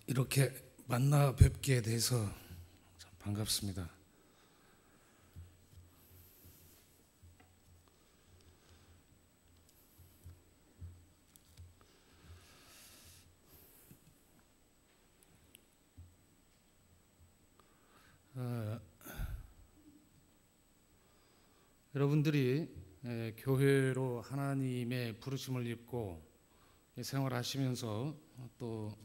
이렇게 만나 뵙게 돼서 참 반갑습니다. 여러분들이 교회로 하나님의 부르심을 입고 생활하시면서 또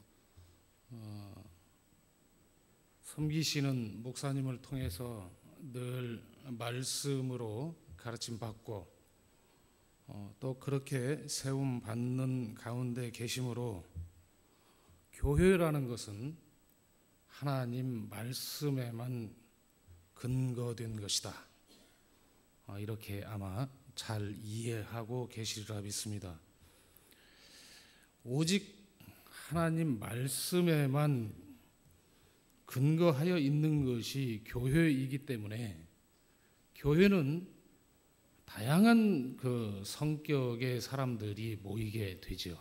섬기시는 목사님을 통해서 늘 말씀으로 가르침 받고 또 그렇게 세움 받는 가운데 계심으로 교회라는 것은 하나님 말씀에만 근거된 것이다. 이렇게 아마 잘 이해하고 계시리라 믿습니다. 오직 하나님 말씀에만 근거하여 있는 것이 교회이기 때문에 교회는 다양한 그 성격의 사람들이 모이게 되죠.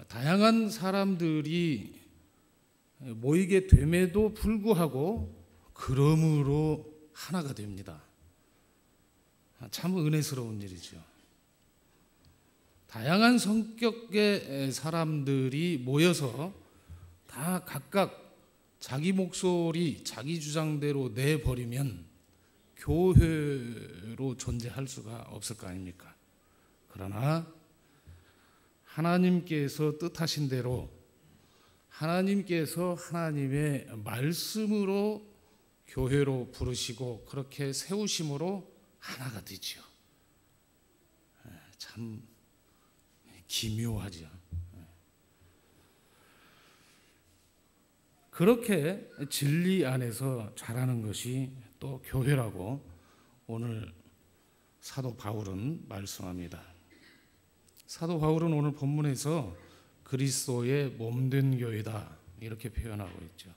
다양한 사람들이 모이게 됨에도 불구하고 그러므로 하나가 됩니다. 참 은혜스러운 일이죠. 다양한 성격의 사람들이 모여서 다 각각 자기 목소리, 자기 주장대로 내버리면 교회로 존재할 수가 없을 거 아닙니까? 그러나 하나님께서 뜻하신 대로 하나님께서 하나님의 말씀으로 교회로 부르시고 그렇게 세우심으로 하나가 되죠. 참 기묘하죠. 그렇게 진리 안에서 자라는 것이 또 교회라고 오늘 사도 바울은 말씀합니다. 사도 바울은 오늘 본문에서 그리스도의 몸된 교회다 이렇게 표현하고 있죠.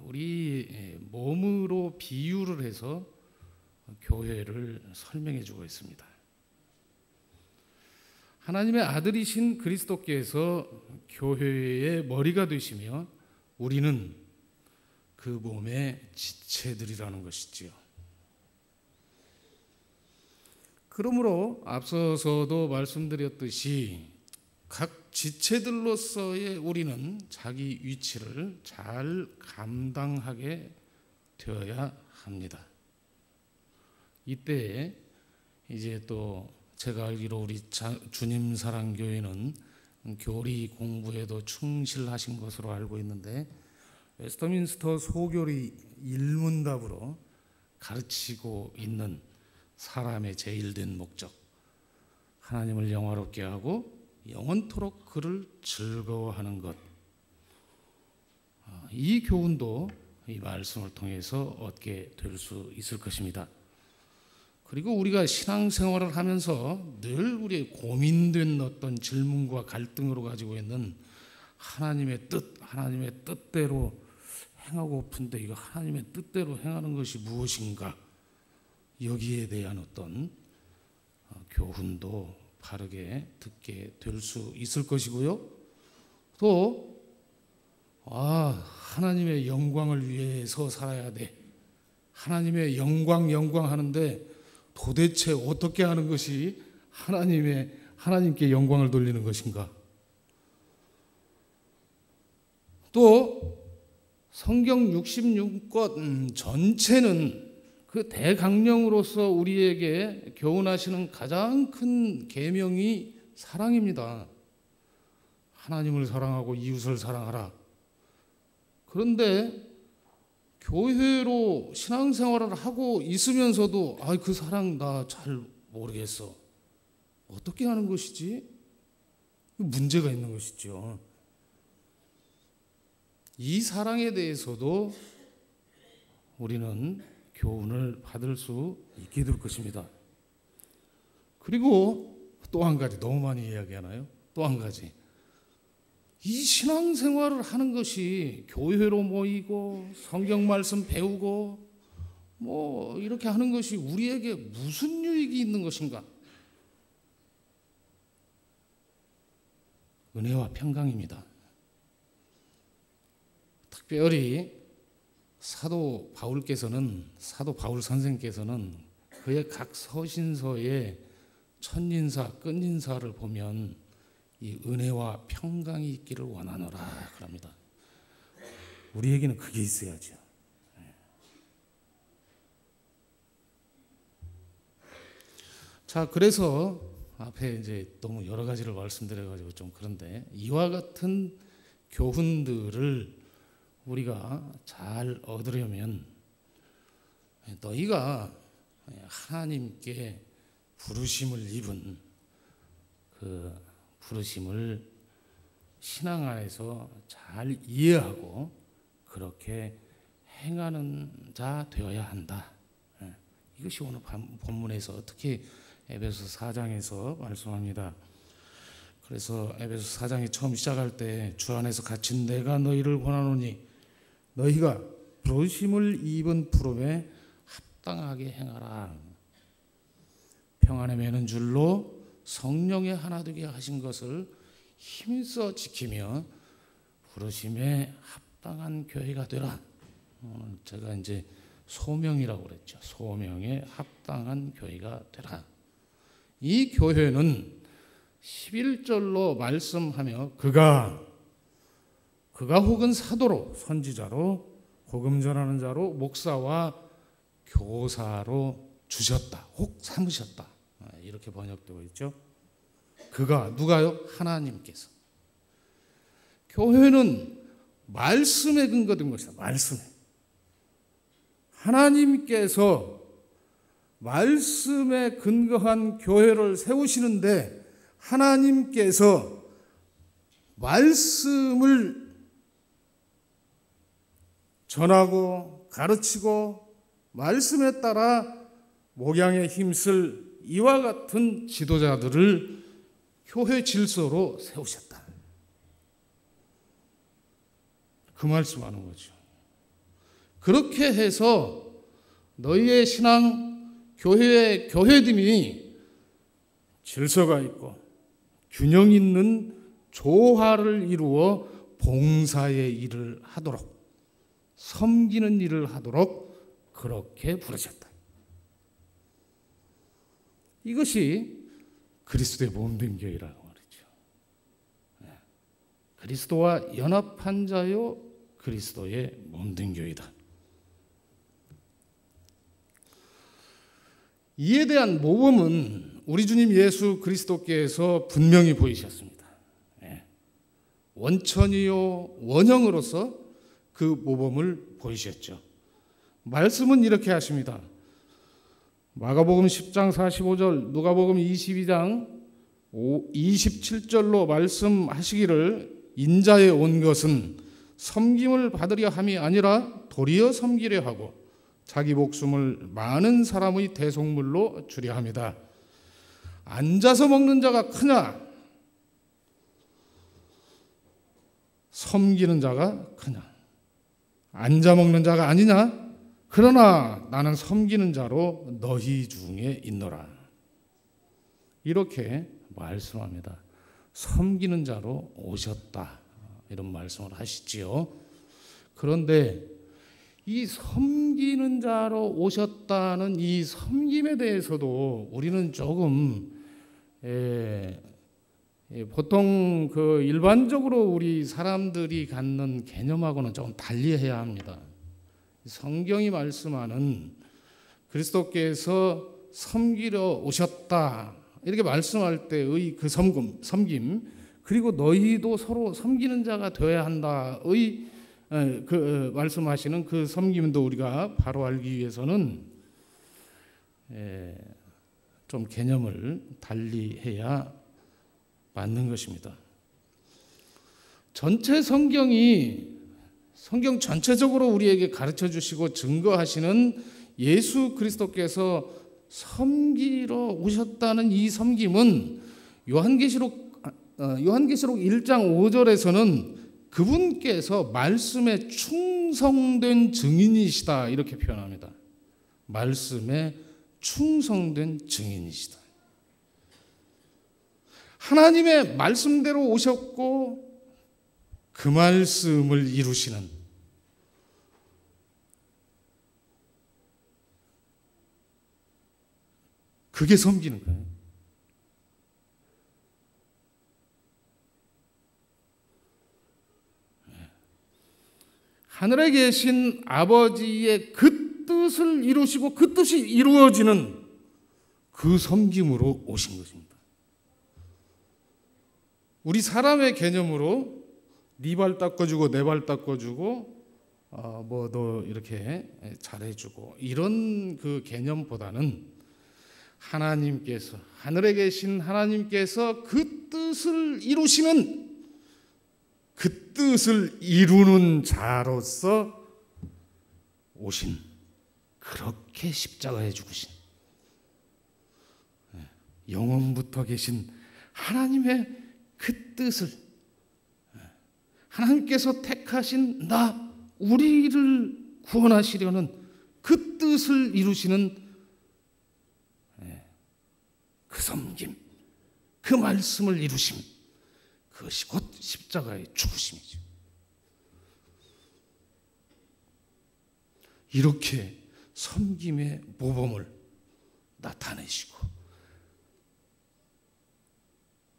우리 몸으로 비유를 해서 교회를 설명해 주고 있습니다. 하나님의 아들이신 그리스도께서 교회의 머리가 되시며 우리는 그 몸의 지체들이라는 것이지요. 그러므로 앞서서도 말씀드렸듯이 각 지체들로서의 우리는 자기 위치를 잘 감당하게 되어야 합니다. 이때 이제 또 제가 알기로 우리 주님 사랑교회는 교리 공부에도 충실하신 것으로 알고 있는데 웨스터민스터 소교리 일문답으로 가르치고 있는 사람의 제일된 목적, 하나님을 영화롭게 하고 영원토록 그를 즐거워하는 것, 이 교훈도 이 말씀을 통해서 얻게 될 수 있을 것입니다. 그리고 우리가 신앙생활을 하면서 늘 우리의 고민된 어떤 질문과 갈등으로 가지고 있는 하나님의 뜻, 하나님의 뜻대로 행하고픈데 이거 하나님의 뜻대로 행하는 것이 무엇인가, 여기에 대한 어떤 교훈도 바르게 듣게 될 수 있을 것이고요. 또 하나님의 영광을 위해서 살아야 돼. 하나님의 영광 하는데 도대체 어떻게 하는 것이 하나님께 영광을 돌리는 것인가? 또 성경 66권 전체는 그 대강령으로서 우리에게 교훈하시는 가장 큰 계명이 사랑입니다. 하나님을 사랑하고 이웃을 사랑하라. 그런데 교회로 신앙생활을 하고 있으면서도 그 사랑 나 잘 모르겠어. 어떻게 하는 것이지? 문제가 있는 것이죠. 이 사랑에 대해서도 우리는 교훈을 받을 수 있게 될 것입니다. 그리고 또 한 가지, 너무 많이 이야기하나요? 또 한 가지, 이 신앙생활을 하는 것이 교회로 모이고 성경 말씀 배우고 이렇게 하는 것이 우리에게 무슨 유익이 있는 것인가? 은혜와 평강입니다. 특별히 사도 바울 선생께서는 그의 각 서신서의 첫인사, 끝인사를 보면 이 은혜와 평강이 있기를 원하노라 그럽니다. 우리에게는 그게 있어야죠. 자, 그래서 앞에 이제 너무 여러 가지를 말씀드려가지고 좀 그런데 이와 같은 교훈들을 우리가 잘 얻으려면 너희가 하나님께 부르심을 입은 그 부르심을 신앙 안에서 잘 이해하고 그렇게 행하는 자 되어야 한다. 이것이 오늘 본문에서 특히 에베소 4장에서 말씀합니다. 그래서 에베소 4장이 처음 시작할 때 주 안에서 갇힌 내가 너희를 권하노니 너희가 부르심을 입은 부름에 합당하게 행하라. 평안에 매는 줄로 성령에 하나 되게 하신 것을 힘써 지키며 부르심에 합당한 교회가 되라. 오늘 제가 이제 소명이라고 그랬죠. 소명에 합당한 교회가 되라. 이 교회는 11절로 말씀하며 그가 혹은 사도로 선지자로 복음 전하는 자로 목사와 교사로 주셨다. 혹 삼으셨다. 이렇게 번역되고 있죠. 그가 누가요? 하나님께서. 교회는 말씀에 근거된 것이다. 말씀에. 하나님께서 말씀에 근거한 교회를 세우시는데 하나님께서 말씀을 전하고 가르치고 말씀에 따라 목양에 힘쓸 이와 같은 지도자들을 교회 질서로 세우셨다. 그 말씀하는 거죠. 그렇게 해서 너희의 신앙 교회의 교회됨이 질서가 있고 균형 있는 조화를 이루어 봉사의 일을 하도록 섬기는 일을 하도록 그렇게 부르셨다. 이것이 그리스도의 몸된 교회라고 말이죠. 그리스도와 연합한 자요 그리스도의 몸된 교회다. 이에 대한 모범은 우리 주님 예수 그리스도께서 분명히 보이셨습니다. 원천이요 원형으로서 그 모범을 보이셨죠. 말씀은 이렇게 하십니다. 마가복음 10장 45절, 누가복음 22장 27절로 말씀하시기를 인자에 온 것은 섬김을 받으려 함이 아니라 도리어 섬기려 하고 자기 목숨을 많은 사람의 대속물로 주려 합니다. 앉아서 먹는 자가 크냐? 섬기는 자가 크냐? 앉아 먹는 자가 아니냐? 그러나 나는 섬기는 자로 너희 중에 있노라. 이렇게 말씀합니다. 섬기는 자로 오셨다. 이런 말씀을 하시지요. 그런데 이 섬기는 자로 오셨다는 이 섬김에 대해서도 우리는 조금 보통 그 일반적으로 우리 사람들이 갖는 개념하고는 조금 달리해야 합니다. 성경이 말씀하는 그리스도께서 섬기러 오셨다 이렇게 말씀할 때의 그 섬김 그리고 너희도 서로 섬기는 자가 되어야 한다의 그 말씀하시는 그 섬김도 우리가 바로 알기 위해서는 좀 개념을 달리해야 맞는 것입니다. 전체 성경 전체적으로 우리에게 가르쳐 주시고 증거하시는 예수 그리스도께서 섬기러 오셨다는 이 섬김은 요한계시록 1장 5절에서는 그분께서 말씀에 충성된 증인이시다 이렇게 표현합니다. 말씀에 충성된 증인이시다. 하나님의 말씀대로 오셨고 그 말씀을 이루시는, 그게 섬기는 거예요. 하늘에 계신 아버지의 그 뜻을 이루시고 그 뜻이 이루어지는 그 섬김으로 오신 것입니다. 우리 사람의 개념으로 네 발 닦아주고 내 발 닦아주고 뭐 너 이렇게 잘해주고 이런 그 개념보다는 하나님께서, 하늘에 계신 하나님께서 그 뜻을 이루시는, 그 뜻을 이루는 자로서 오신, 그렇게 십자가에 죽으신, 영원부터 계신 하나님의 그 뜻을, 하나님께서 택하신 우리를 구원하시려는 그 뜻을 이루시는 그 섬김, 그 말씀을 이루심, 그것이 곧 십자가의 죽으심이죠. 이렇게 섬김의 모범을 나타내시고,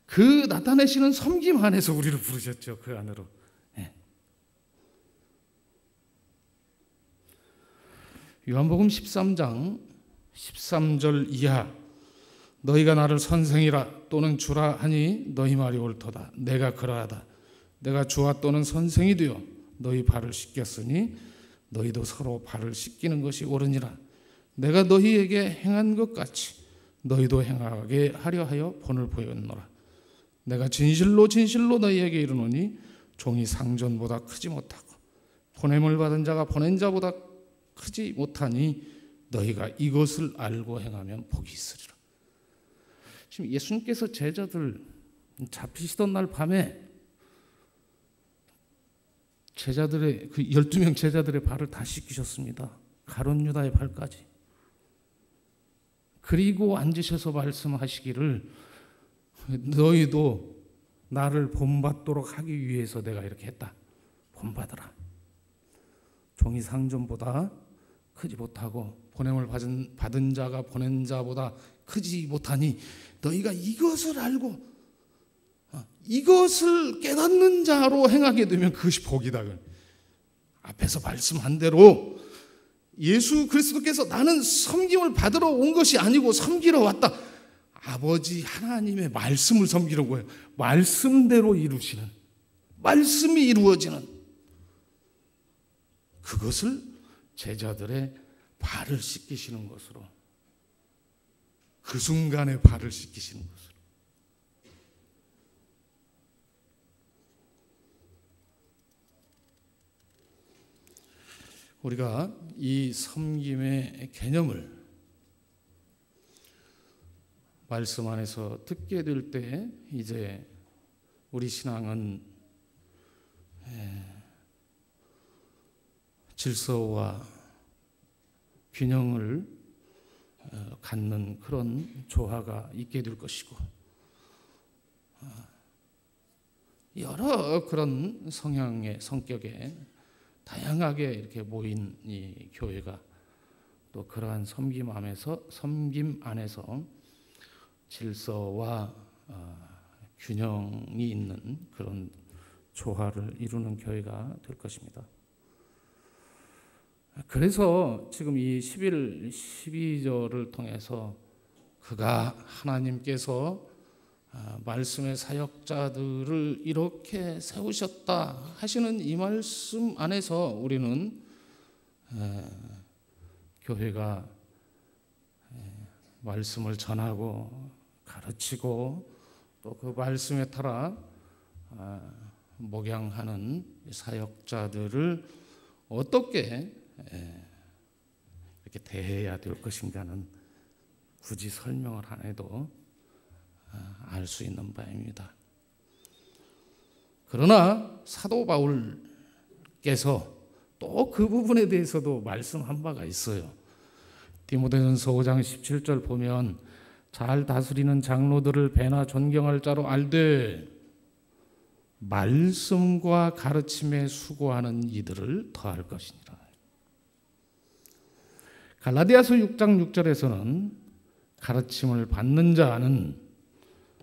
그 나타내시는 섬김 안에서 우리를 부르셨죠. 그 안으로. 요한복음 13장 13절 이하, 너희가 나를 선생이라 또는 주라 하니 너희 말이 옳도다. 내가 그러하다. 내가 주와 또는 선생이 되어 너희 발을 씻겼으니 너희도 서로 발을 씻기는 것이 옳으니라. 내가 너희에게 행한 것 같이 너희도 행하게 하려 하여 본을 보였노라. 내가 진실로 진실로 너희에게 이르노니 종이 상전보다 크지 못하고 보냄을 받은 자가 보낸 자보다 크지 못하니 너희가 이것을 알고 행하면 복이 있으리라. 지금 예수님께서 제자들 잡히시던 날 밤에 제자들의, 그 12명 제자들의 발을 다 씻기셨습니다. 가룟 유다의 발까지. 그리고 앉으셔서 말씀하시기를, 너희도 나를 본받도록 하기 위해서 내가 이렇게 했다. 본받으라. 종이 상전보다 크지 못하고 보냄을 받은 자가 보낸 자보다 크지 못하니 너희가 이것을 알고 이것을 깨닫는 자로 행하게 되면 그것이 복이다. 앞에서 말씀한 대로 예수 그리스도께서 나는 섬김을 받으러 온 것이 아니고 섬기러 왔다. 아버지 하나님의 말씀을 섬기러 온 거예요. 말씀대로 이루시는, 말씀이 이루어지는 그것을 제자들의 발을 씻기시는 것으로, 그 순간에 발을 씻기시는 것으로. 우리가 이 섬김의 개념을 말씀 안에서 듣게 될 때 이제 우리 신앙은 질서와 균형을 갖는 그런 조화가 있게 될 것이고, 여러 그런 성향의 성격에 다양하게 이렇게 모인 이 교회가 또 그러한 섬김 안에서 질서와 균형이 있는 그런 조화를 이루는 교회가 될 것입니다. 그래서 지금 이 11, 12절을 통해서 그가 하나님께서 말씀의 사역자들을 이렇게 세우셨다 하시는 이 말씀 안에서 우리는 교회가 말씀을 전하고 가르치고 또 그 말씀에 따라 목양하는 사역자들을 어떻게 이렇게 대해야 될 것인가는 굳이 설명을 안 해도 알 수 있는 바입니다. 그러나 사도 바울께서 또 그 부분에 대해서도 말씀한 바가 있어요. 디모데전서 5장 17절 보면 잘 다스리는 장로들을 배나 존경할 자로 알되 말씀과 가르침에 수고하는 이들을 더할 것이니라. 갈라디아서 6장 6절에서는 가르침을 받는 자는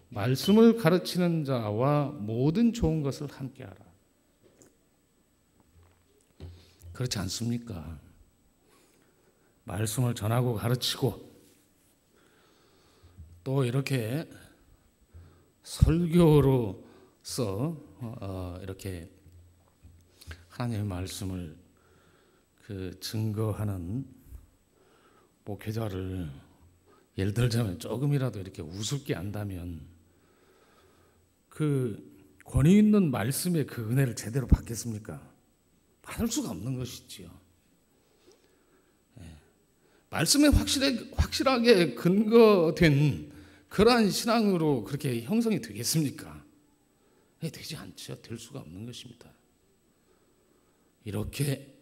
말씀을 가르치는 자와 모든 좋은 것을 함께하라. 그렇지 않습니까? 말씀을 전하고 가르치고 또 이렇게 설교로서 이렇게 하나님의 말씀을 증거하는 목회자를 예를 들자면 조금이라도 이렇게 우습게 안다면 그 권위 있는 말씀의 그 은혜를 제대로 받겠습니까? 받을 수가 없는 것이지요. 말씀에 확실하게 근거된 그러한 신앙으로 그렇게 형성이 되겠습니까? 되지 않죠. 될 수가 없는 것입니다. 이렇게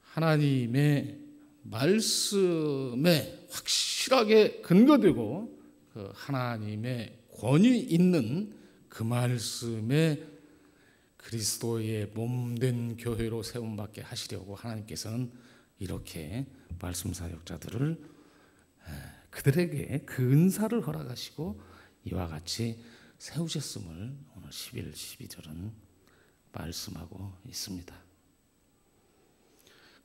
하나님의 말씀에 확실하게 근거되고 그 하나님의 권위 있는 그 말씀에 그리스도의 몸된 교회로 세움받게 하시려고 하나님께서는 이렇게 말씀 사역자들을 그들에게 그 은사를 허락하시고 이와 같이 세우셨음을 오늘 11, 12절은 말씀하고 있습니다.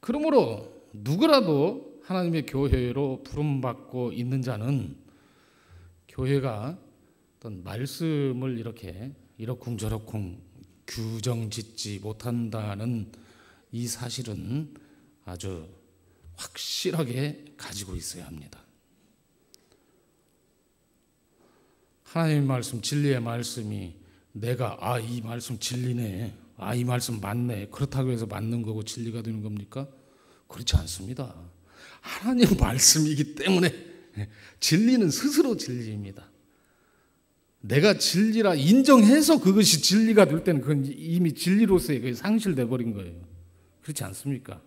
그러므로 누구라도 하나님의 교회로 부름받고 있는 자는 교회가 어떤 말씀을 이렇게 이러쿵저러쿵 규정짓지 못한다는 이 사실은 아주 확실하게 가지고 있어야 합니다. 하나님의 말씀, 진리의 말씀이 내가 이 말씀 진리네, 이 말씀 맞네, 그렇다고 해서 맞는 거고 진리가 되는 겁니까? 그렇지 않습니다. 하나님 말씀이기 때문에 진리는 스스로 진리입니다. 내가 진리라 인정해서 그것이 진리가 될 때는 그건 이미 진리로서의 그게 상실돼 버린 거예요. 그렇지 않습니까?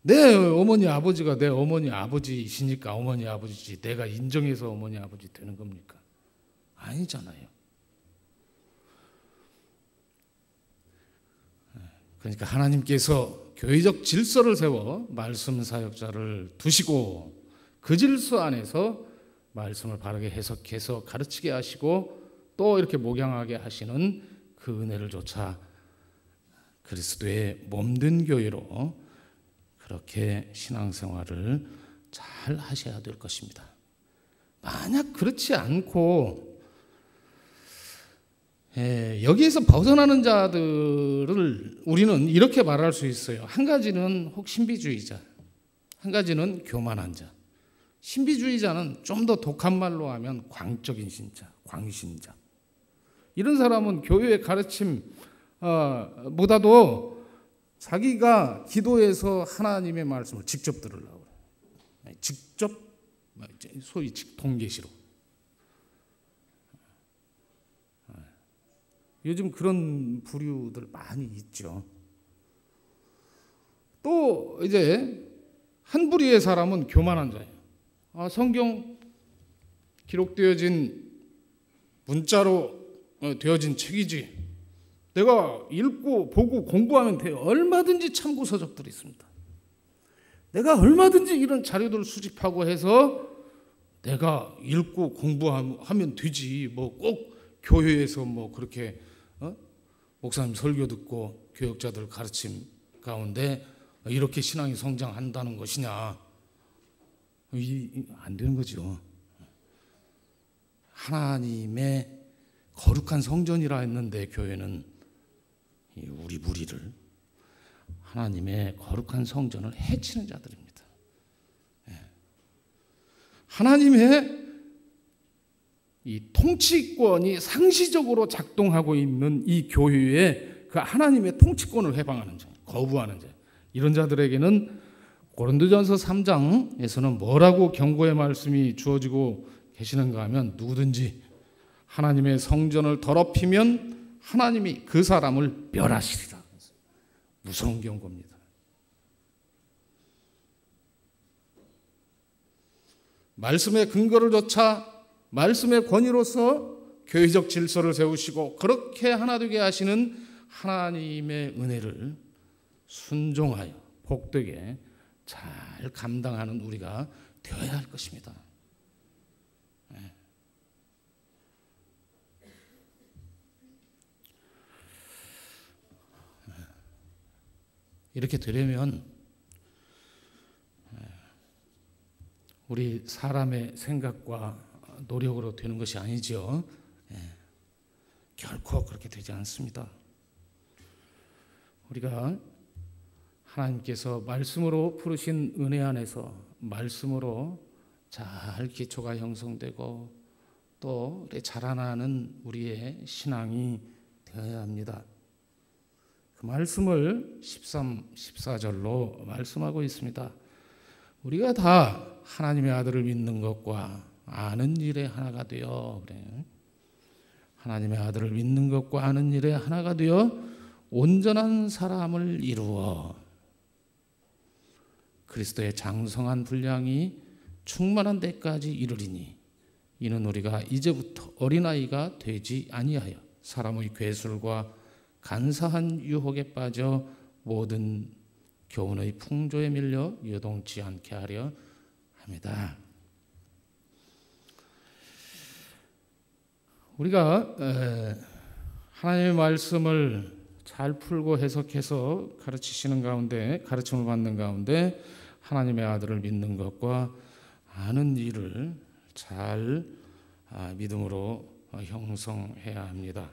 내 어머니 아버지가 내 어머니 아버지이시니까 어머니 아버지지 내가 인정해서 어머니 아버지 되는 겁니까? 아니잖아요. 그러니까 하나님께서 교회적 질서를 세워 말씀 사역자를 두시고 그 질서 안에서 말씀을 바르게 해석해서 가르치게 하시고 또 이렇게 목양하게 하시는 그 은혜를 조차 그리스도의 몸된 교회로 그렇게 신앙생활을 잘 하셔야 될 것입니다. 만약 그렇지 않고 여기에서 벗어나는 자들을 우리는 이렇게 말할 수 있어요. 한 가지는 신비주의자, 한 가지는 교만한 자. 신비주의자는 좀 더 독한 말로 하면 광적인 신자, 광신자. 이런 사람은 교회의 가르침보다도 자기가 기도해서 하나님의 말씀을 직접 들으려고 해요. 직접, 소위 통계시로. 요즘 그런 부류들 많이 있죠. 또 이제 한 부류의 사람은 교만한 자예요. 성경 기록되어진 문자로 되어진 책이지. 내가 읽고 보고 공부하면 돼요. 얼마든지 참고 서적들이 있습니다. 내가 얼마든지 이런 자료들을 수집하고 해서 내가 읽고 공부하면 되지. 뭐 꼭 교회에서 뭐 그렇게 목사님 설교 듣고 교역자들 가르침 가운데 이렇게 신앙이 성장한다는 것이냐? 안 되는 거죠. 하나님의 거룩한 성전이라 했는데 교회는 우리 무리를 하나님의 거룩한 성전을 해치는 자들입니다. 하나님의 이 통치권이 상시적으로 작동하고 있는 이 교회에 그 하나님의 통치권을 해방하는 자, 거부하는 자, 이런 자들에게는 고린도전서 3장에서는 뭐라고 경고의 말씀이 주어지고 계시는가 하면 누구든지 하나님의 성전을 더럽히면 하나님이 그 사람을 멸하시리라. 무서운 경고입니다. 말씀의 근거를 조차 말씀의 권위로서 교회적 질서를 세우시고 그렇게 하나 되게 하시는 하나님의 은혜를 순종하여 복되게 잘 감당하는 우리가 되어야 할 것입니다. 이렇게 되려면 우리 사람의 생각과 노력으로 되는 것이 아니죠. 결코 그렇게 되지 않습니다. 우리가 하나님께서 말씀으로 부르신 은혜 안에서 말씀으로 잘 기초가 형성되고 또 자라나는 우리의 신앙이 되어야 합니다. 그 말씀을 13, 14절로 말씀하고 있습니다. 우리가 다 하나님의 아들을 믿는 것과 아는 일에 하나가 되어 그래. 하나님의 아들을 믿는 것과 아는 일에 하나가 되어 온전한 사람을 이루어 그리스도의 장성한 분량이 충만한 데까지 이르리니 이는 우리가 이제부터 어린아이가 되지 아니하여 사람의 괴술과 간사한 유혹에 빠져 모든 교훈의 풍조에 밀려 요동치 않게 하려 합니다. 우리가 하나님의 말씀을 잘 풀고 해석해서 가르치시는 가운데 가르침을 받는 가운데 하나님의 아들을 믿는 것과 아는 일을 잘 믿음으로 형성해야 합니다.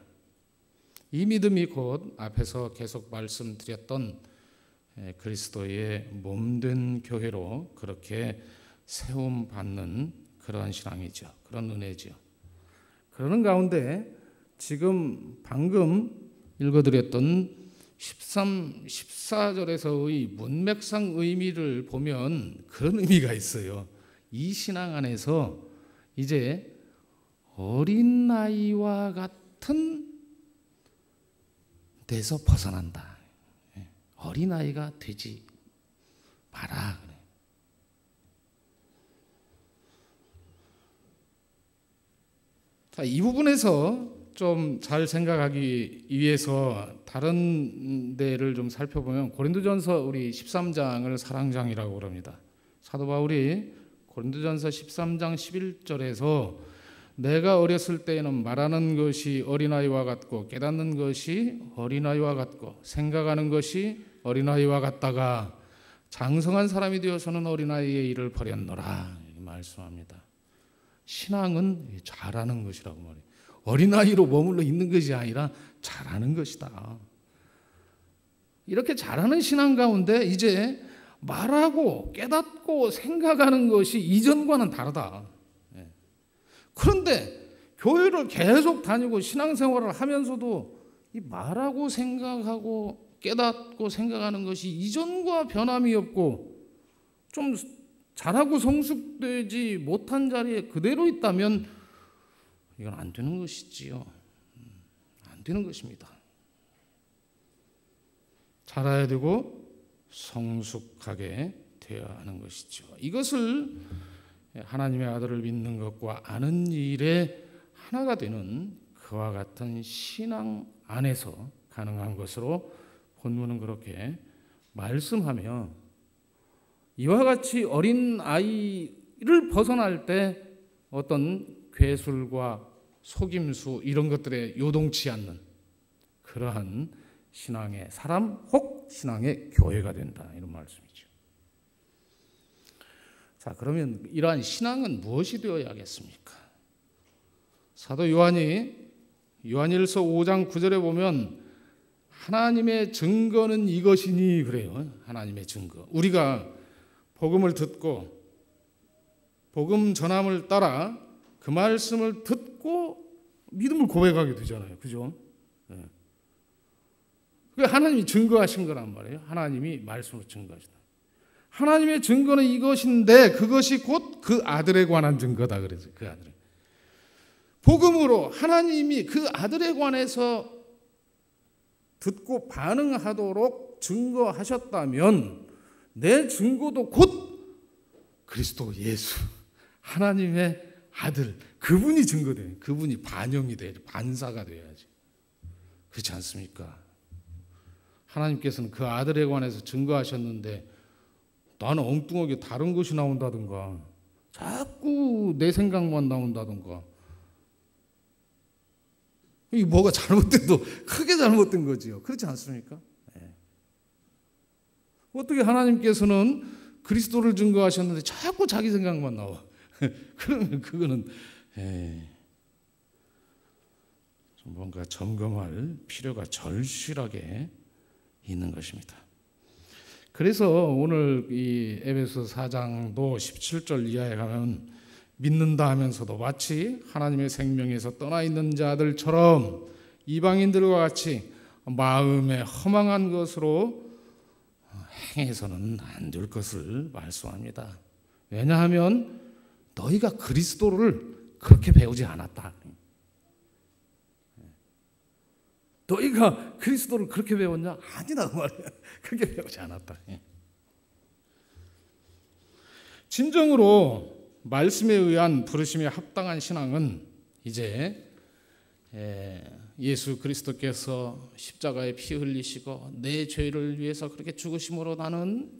이 믿음이 곧 앞에서 계속 말씀드렸던 그리스도의 몸된 교회로 그렇게 세움받는 그러한 신앙이죠. 그런 은혜죠. 그러는 가운데 지금 방금 읽어드렸던 13, 14절에서의 문맥상 의미를 보면 그런 의미가 있어요. 이 신앙 안에서 이제 어린아이와 같은 데서 벗어난다. 어린아이가 되지 마라. 자, 이 부분에서 좀 잘 생각하기 위해서 다른 데를 좀 살펴보면 고린도전서 우리 13장을 사랑장이라고 그럽니다. 사도 바울이 고린도전서 13장 11절에서 내가 어렸을 때에는 말하는 것이 어린아이와 같고 깨닫는 것이 어린아이와 같고 생각하는 것이 어린아이와 같다가 장성한 사람이 되어서는 어린아이의 일을 버렸노라 말씀합니다. 신앙은 잘하는 것이라고 말해요. 어린아이로 머물러 있는 것이 아니라 잘하는 것이다. 이렇게 잘하는 신앙 가운데 이제 말하고 깨닫고 생각하는 것이 이전과는 다르다. 그런데 교회를 계속 다니고 신앙생활을 하면서도 이 말하고 생각하고 깨닫고 생각하는 것이 이전과 변함이 없고 좀 잘하고 성숙되지 못한 자리에 그대로 있다면 이건 안 되는 것이지요. 안 되는 것입니다. 자라야 되고 성숙하게 되어야 하는 것이죠. 이것을 하나님의 아들을 믿는 것과 아는 일에 하나가 되는 그와 같은 신앙 안에서 가능한 것으로 본문은 그렇게 말씀하며 이와 같이 어린 아이를 벗어날 때 어떤 괴술과 속임수 이런 것들에 요동치 않는 그러한 신앙의 사람 혹 신앙의 교회가 된다 이런 말씀이죠. 자, 그러면 이러한 신앙은 무엇이 되어야겠습니까? 사도 요한이 요한일서 5장 9절에 보면 하나님의 증거는 이것이니 그래요. 하나님의 증거. 우리가 복음을 듣고 복음 전함을 따라 그 말씀을 듣고 믿음을 고백하게 되잖아요. 그죠? 그게 하나님이 증거하신 거란 말이에요. 하나님이 말씀으로 증거하시다. 하나님의 증거는 이것인데 그것이 곧 그 아들에 관한 증거다 그래서 그 아들. 복음으로 하나님이 그 아들에 관해서 듣고 반응하도록 증거하셨다면 내 증거도 곧 그리스도 예수 하나님의 아들, 그분이 증거돼요. 그분이 반영이 돼야지, 반사가 돼야지. 그렇지 않습니까? 하나님께서는 그 아들에 관해서 증거하셨는데 나는 엉뚱하게 다른 것이 나온다든가 자꾸 내 생각만 나온다든가 이 뭐가 잘못돼도 크게 잘못된 거지요. 그렇지 않습니까? 네. 어떻게 하나님께서는 그리스도를 증거하셨는데 자꾸 자기 생각만 나와. 그러면 그거는 좀 뭔가 점검할 필요가 절실하게 있는 것입니다. 그래서 오늘 이 에베소 4장도 17절 이하에 가면 믿는다 하면서도 마치 하나님의 생명에서 떠나 있는 자들처럼 이방인들과 같이 마음에 허망한 것으로 행해서는 안 될 것을 말씀합니다. 왜냐하면 너희가 그리스도를 그렇게 배우지 않았다. 너희가 그리스도를 그렇게 배웠냐? 아니다 그 말이야. 그렇게 배우지 않았다. 진정으로 말씀에 의한 부르심에 합당한 신앙은 이제 예수 그리스도께서 십자가에 피 흘리시고 내 죄를 위해서 그렇게 죽으심으로 나는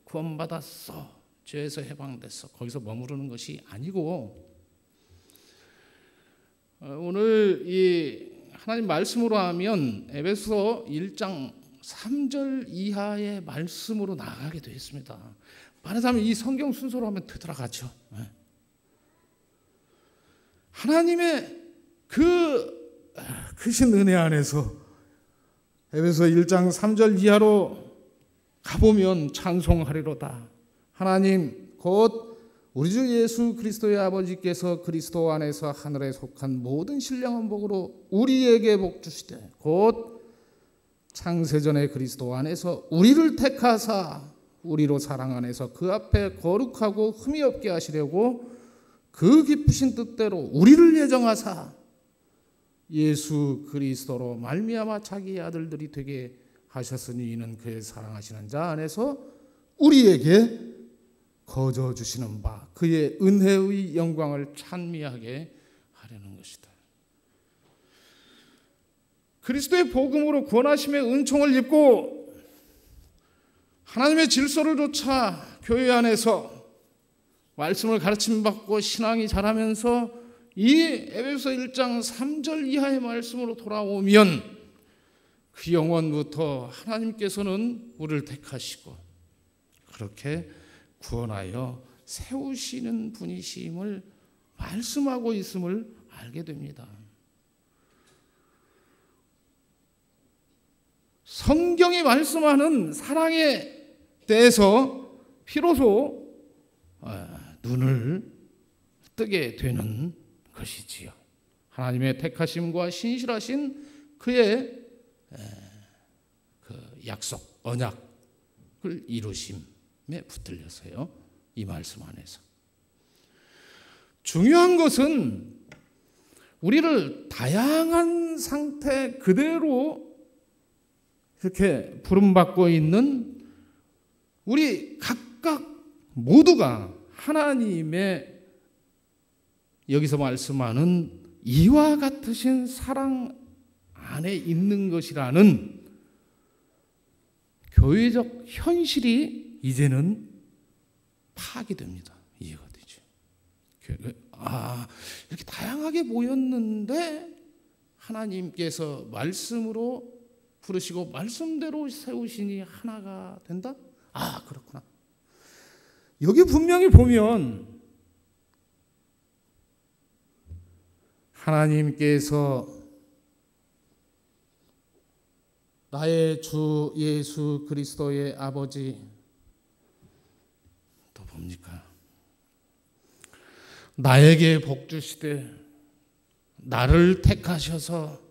구원받았어. 죄에서 해방됐어. 거기서 머무르는 것이 아니고 오늘 이 하나님 말씀으로 하면 에베소 1장 3절 이하의 말씀으로 나가게 되어 있습니다. 말하자면 이 성경 순서로 하면 되돌아가죠. 하나님의 그 크신 은혜 안에서 에베소 1장 3절 이하로 가보면 찬송하리로다. 하나님 곧 우리 주 예수 그리스도의 아버지께서 그리스도 안에서 하늘에 속한 모든 신령한 복으로 우리에게 복 주시되 곧 창세전에 그리스도 안에서 우리를 택하사 우리로 사랑 안에서 그 앞에 거룩하고 흠이 없게 하시려고 그 기쁘신 뜻대로 우리를 예정하사 예수 그리스도로 말미암아 자기의 아들들이 되게 하셨으니 이는 그의 사랑하시는 자 안에서 우리에게 거저 주시는 바 그의 은혜의 영광을 찬미하게 하려는 것이다. 그리스도의 복음으로 구원하심의 은총을 입고 하나님의 질서를 좇아 교회 안에서 말씀을 가르침받고 신앙이 자라면서 이 에베소 1장 3절 이하의 말씀으로 돌아오면 그 영원부터 하나님께서는 우리를 택하시고 그렇게 구원하여 세우시는 분이심을 말씀하고 있음을 알게 됩니다. 성경이 말씀하는 사랑에 대해서 비로소 눈을 뜨게 되는 것이지요. 하나님의 택하심과 신실하신 그의 그 약속, 언약을 이루심에 붙들려서요. 이 말씀 안에서. 중요한 것은 우리를 다양한 상태 그대로 이렇게 부름받고 있는 우리 각각 모두가 하나님의 여기서 말씀하는 이와 같으신 사랑 안에 있는 것이라는 교회적 현실이 이제는 파악이 됩니다. 이해가 되죠. 이렇게 다양하게 모였는데 하나님께서 말씀으로 부르시고 말씀대로 세우시니 하나가 된다? 그렇구나. 여기 분명히 보면 하나님께서 나의 주 예수 그리스도의 아버지 또 뭡니까? 나에게 복 주시되 나를 택하셔서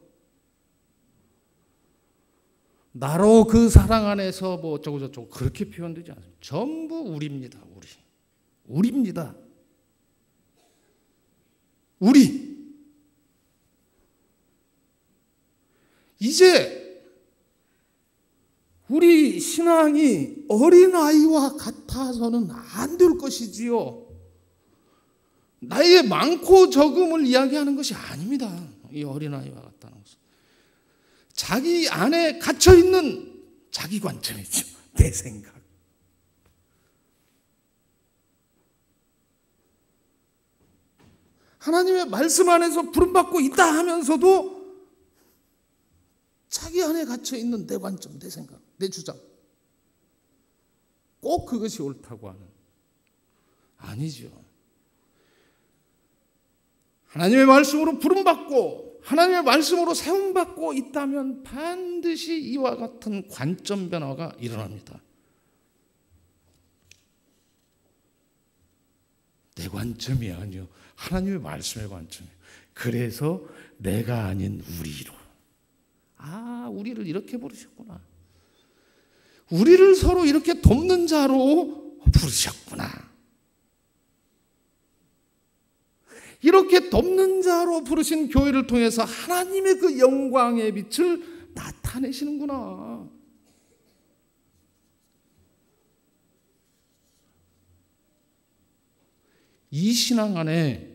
나로 그 사랑 안에서 뭐 어쩌고 저쩌고 그렇게 표현되지 않습니다. 전부 우리입니다. 우리입니다. 우리. 이제 우리 신앙이 어린아이와 같아서는 안 될 것이지요. 나의 많고 적음을 이야기하는 것이 아닙니다. 이 어린아이와 같다는 것은 자기 안에 갇혀있는 자기 관점이죠. 내 생각. 하나님의 말씀 안에서 부름받고 있다 하면서도 자기 안에 갇혀있는 내 관점, 내 생각, 내 주장. 꼭 그것이 옳다고 하는. 아니죠. 하나님의 말씀으로 부름받고 하나님의 말씀으로 세움받고 있다면 반드시 이와 같은 관점 변화가 일어납니다. 내 관점이 아니요, 하나님의 말씀의 관점이에요. 그래서 내가 아닌 우리로. 우리를 이렇게 부르셨구나. 우리를 서로 이렇게 돕는 자로 부르셨구나. 이렇게 돕는 자로 부르신 교회를 통해서 하나님의 그 영광의 빛을 나타내시는구나. 이 신앙 안에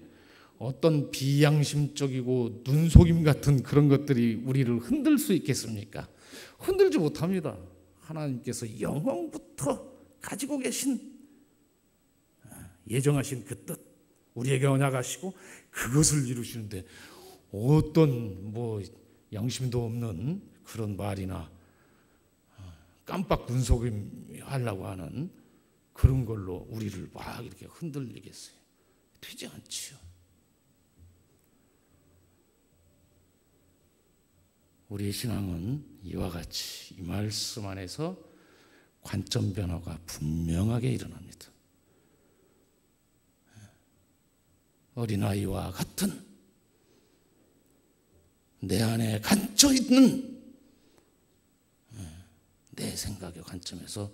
어떤 비양심적이고 눈속임 같은 그런 것들이 우리를 흔들 수 있겠습니까? 흔들지 못합니다. 하나님께서 영원부터 가지고 계신 예정하신 그 뜻, 우리에게 언약하시고 그것을 이루시는데 어떤 양심도 없는 그런 말이나 깜빡 눈속임 하려고 하는 그런 걸로 우리를 막 이렇게 흔들리겠어요? 되지 않지요. 우리의 신앙은 이와 같이 이 말씀 안에서 관점 변화가 분명하게 일어납니다. 어린아이와 같은 내 안에 갇혀있는 내 생각의 관점에서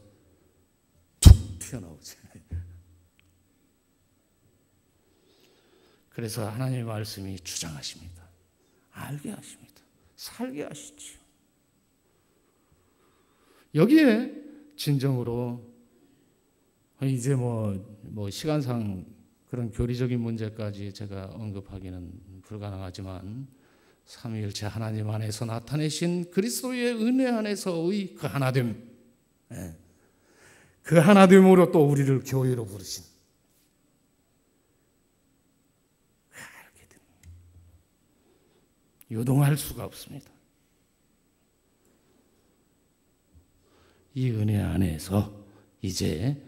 툭 튀어나오지. 그래서 하나님의 말씀이 주장하십니다. 알게 하십니다. 살게 하시지요. 여기에 진정으로 이제 시간상 그런 교리적인 문제까지 제가 언급하기는 불가능하지만 삼위일체 하나님 안에서 나타내신 그리스도의 은혜 안에서의 그 하나됨, 그 하나됨으로 또 우리를 교회로 부르신, 알게 됩니다. 요동할 수가 없습니다. 이 은혜 안에서 이제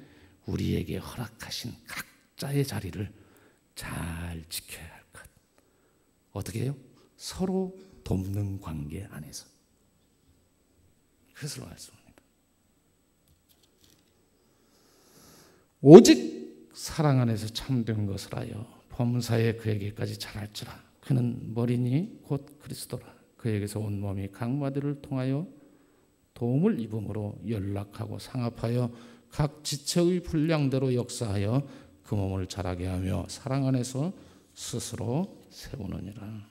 우리에게 허락하신 각자의 자리를 잘 지켜야 할 것. 어떻게 해요? 서로 돕는 관계 안에서. 그것을 말씀합니다. 오직 사랑 안에서 참된 것을 하여 범사에 그에게까지 자랄지라. 그는 머리니 곧 그리스도라. 그에게서 온 몸이 각마디를 통하여 도움을 입음으로 연락하고 상합하여 각 지체의 분량대로 역사하여 그 몸을 자라게 하며 사랑 안에서 스스로 세우느니라.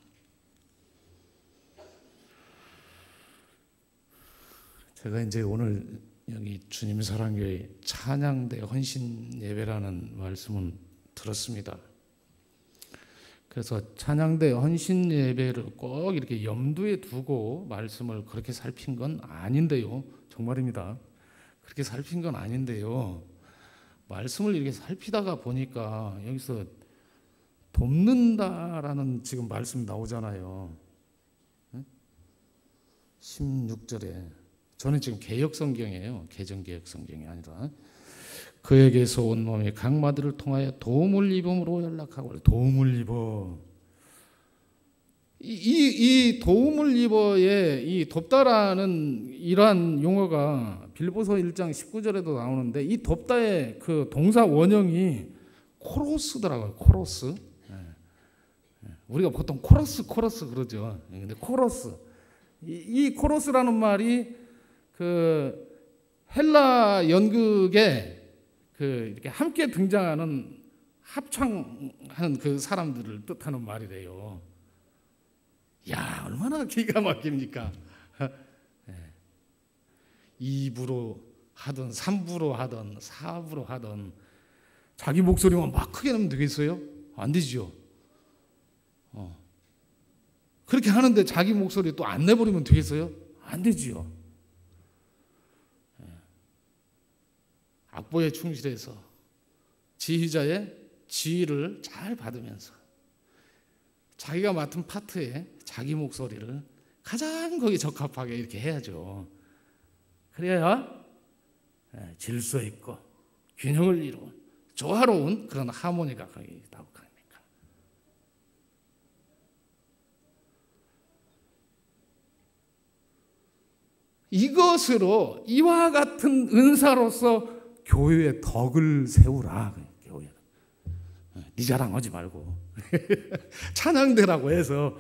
제가 이제 오늘 여기 주님 사랑교회 찬양대 헌신 예배라는 말씀은 들었습니다. 그래서 찬양대 헌신 예배를 꼭 이렇게 염두에 두고 말씀을 그렇게 살핀 건 아닌데요. 정말입니다. 그렇게 살핀 건 아닌데요. 말씀을 이렇게 살피다가 보니까 여기서 돕는다라는 지금 말씀이 나오잖아요. 16절에. 저는 지금 개역성경이에요. 개정개역성경이 아니라. 그에게서 온 몸이 각마디를 통하여 도움을 입음으로 연락하고. 도움을 입어. 이 도움을 입어의 이 돕다라는 이러한 용어가 빌보서 1장 19절에도 나오는데 이 돕다의 그 동사 원형이 코로스더라고요. 코로스. 우리가 보통 코러스 그러죠. 근데 코러스. 이 코러스라는 말이 그 헬라 연극에 그 이렇게 함께 등장하는 합창하는 그 사람들을 뜻하는 말이래요. 야, 얼마나 기가 막힙니까? 2부로 하든 3부로 하든 4부로 하든 자기 목소리만 막 크게 내면 되겠어요? 안 되죠. 그렇게 하는데 자기 목소리 또 안 내버리면 되겠어요? 안 되지요. 악보에 충실해서 지휘자의 지휘를 잘 받으면서 자기가 맡은 파트에 자기 목소리를 가장 거기에 적합하게 이렇게 해야죠. 그래야 질서 있고 균형을 이루는 조화로운 그런 하모니가 거기 나오고 합니까? 이것으로 이와 같은 은사로서 교회의 덕을 세우라. 교회. 네 자랑하지 말고 찬양대라고 해서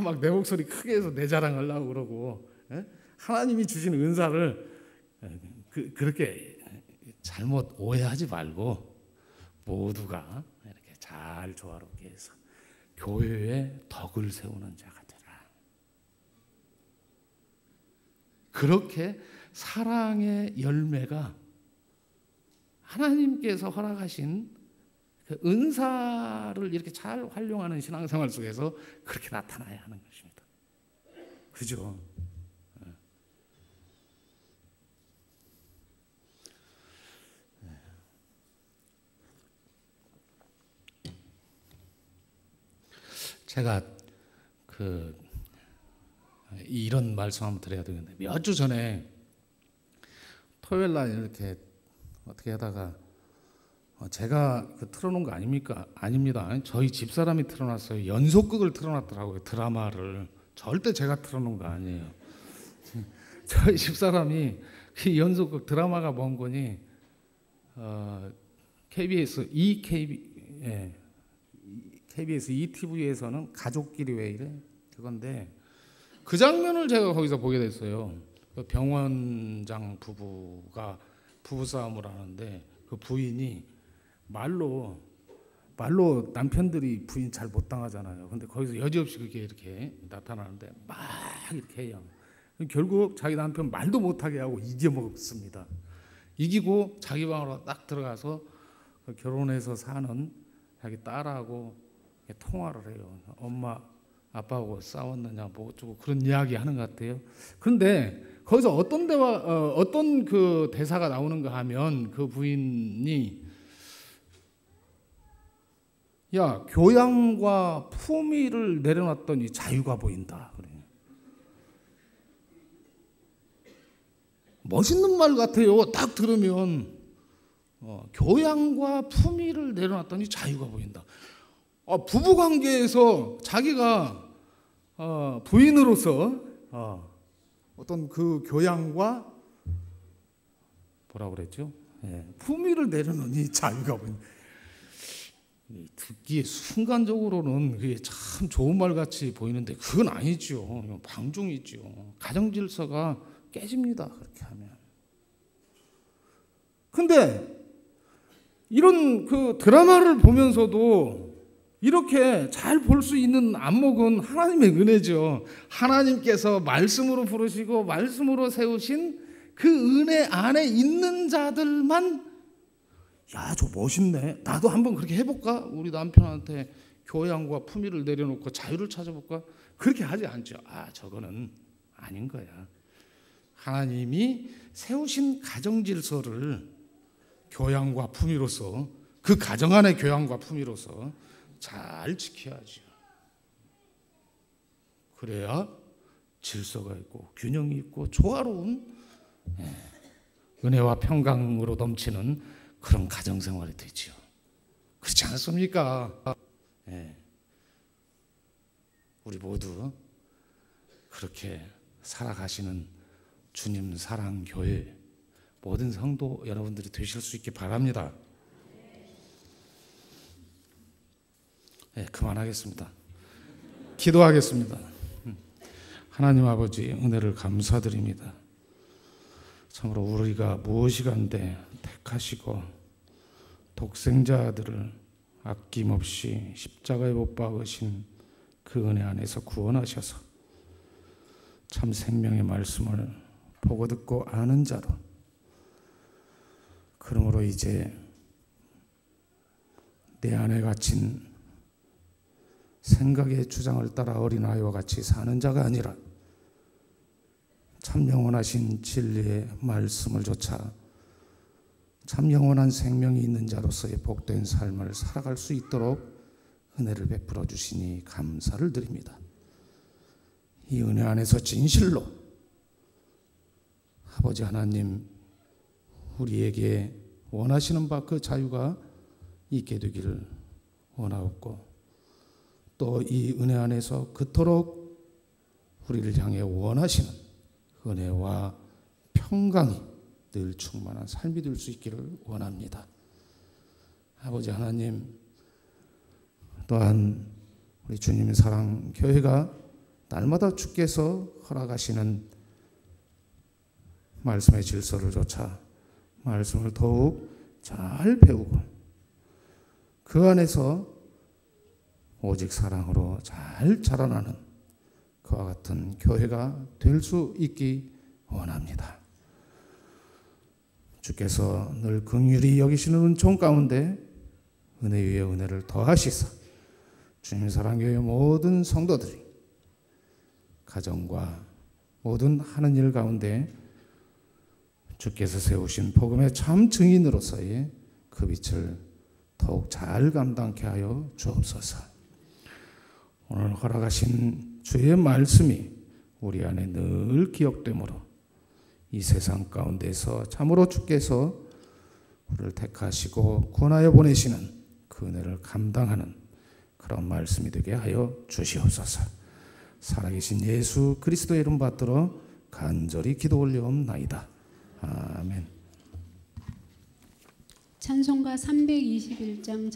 막 내 목소리 크게 해서 내 자랑하려고 그러고 하나님이 주신 은사를 그렇게 잘못 오해하지 말고 모두가 이렇게 잘 조화롭게 해서 교회의 덕을 세우는 자가 되라. 그렇게 사랑의 열매가 하나님께서 허락하신 그 은사를 이렇게 잘 활용하는 신앙생활 속에서 그렇게 나타나야 하는 것입니다. 그죠? 제가 이런 말씀 한번 드려야 되는데 몇 주 전에 토요일 날 이렇게 어떻게 하다가 제가 틀어놓은 거 아닙니까? 아닙니다. 저희 집사람이 틀어놨어요. 연속극을 틀어놨더라고요. 드라마를. 절대 제가 틀어놓은 거 아니에요. 저희 집사람이 그 연속극 드라마가 뭔 거니 KBS KBS ETV에서는 가족끼리 왜 이래? 그건데 그 장면을 제가 거기서 보게 됐어요. 병원장 부부가 부부싸움을 하는데 그 부인이 말로 남편들이 부인 잘 못 당하잖아요. 근데 거기서 여지없이 그게 이렇게 나타나는데 막 이렇게 해요. 결국 자기 남편 말도 못하게 하고 이겨먹습니다. 이기고 자기 방으로 딱 들어가서 결혼해서 사는 자기 딸하고 통화를 해요. 엄마 아빠하고 싸웠느냐 뭐 어쩌고 그런 이야기 하는 것 같아요. 그런데 거기서 어떤 그 대사가 나오는가 하면 그 부인이 야 교양과 품위를 내려놨더니 자유가 보인다. 그래. 멋있는 말 같아요. 딱 들으면 교양과 품위를 내려놨더니 자유가 보인다. 부부관계에서 자기가 부인으로서 어떤 그 교양과 뭐라고 그랬죠? 품위를 내려놓으니 자유가 보인다. 듣기에 순간적으로는 그게 참 좋은 말 같이 보이는데 그건 아니죠. 방종이죠. 가정 질서가 깨집니다. 그렇게 하면. 근데 이런 그 드라마를 보면서도 이렇게 잘 볼 수 있는 안목은 하나님의 은혜죠. 하나님께서 말씀으로 부르시고 말씀으로 세우신 그 은혜 안에 있는 자들만 야, 저 멋있네. 나도 한번 그렇게 해볼까? 우리 남편한테 교양과 품위를 내려놓고 자유를 찾아볼까? 그렇게 하지 않죠. 저거는 아닌 거야. 하나님이 세우신 가정 질서를 교양과 품위로서 그 가정 안의 교양과 품위로서 잘 지켜야죠. 그래야 질서가 있고 균형이 있고 조화로운 은혜와 평강으로 넘치는 그런 가정생활이 되죠. 그렇지 않습니까? 우리 모두 그렇게 살아가시는 주님 사랑 교회 모든 성도 여러분들이 되실 수 있게 바랍니다. 그만하겠습니다. 기도하겠습니다. 하나님 아버지 은혜를 감사드립니다. 참으로 우리가 무엇이간데 택하시고 독생자 아들을 아낌없이 십자가에 못 박으신 그 은혜 안에서 구원하셔서 참 생명의 말씀을 보고 듣고 아는 자로 그러므로 이제 내 안에 갇힌 생각의 주장을 따라 어린아이와 같이 사는 자가 아니라 참 영원하신 진리의 말씀을 좇아 참 영원한 생명이 있는 자로서의 복된 삶을 살아갈 수 있도록 은혜를 베풀어 주시니 감사를 드립니다. 이 은혜 안에서 진실로 아버지 하나님 우리에게 원하시는 바 그 자유가 있게 되기를 원하옵고 또 이 은혜 안에서 그토록 우리를 향해 원하시는 은혜와 평강이 늘 충만한 삶이 될 수 있기를 원합니다. 아버지 하나님 또한 우리 주님의 사랑 교회가 날마다 주께서 허락하시는 말씀의 질서를 좇아 말씀을 더욱 잘 배우고 그 안에서 오직 사랑으로 잘 자라나는 그와 같은 교회가 될 수 있기 원합니다. 주께서 늘 긍휼히 여기시는 은총 가운데 은혜 위에 은혜를 더하시사 주님 사랑교회 모든 성도들이 가정과 모든 하는 일 가운데 주께서 세우신 복음의 참 증인으로서의 그 빛을 더욱 잘 감당케 하여 주옵소서. 오늘 허락하신 주의 말씀이 우리 안에 늘 기억되므로 이 세상 가운데서 참으로 주께서 우리를 택하시고 구원하여 보내시는 그 은혜를 감당하는 그런 말씀이 되게 하여 주시옵소서. 살아계신 예수 그리스도의 이름 받들어 간절히 기도 올려옵나이다. 아멘. 찬송가 321장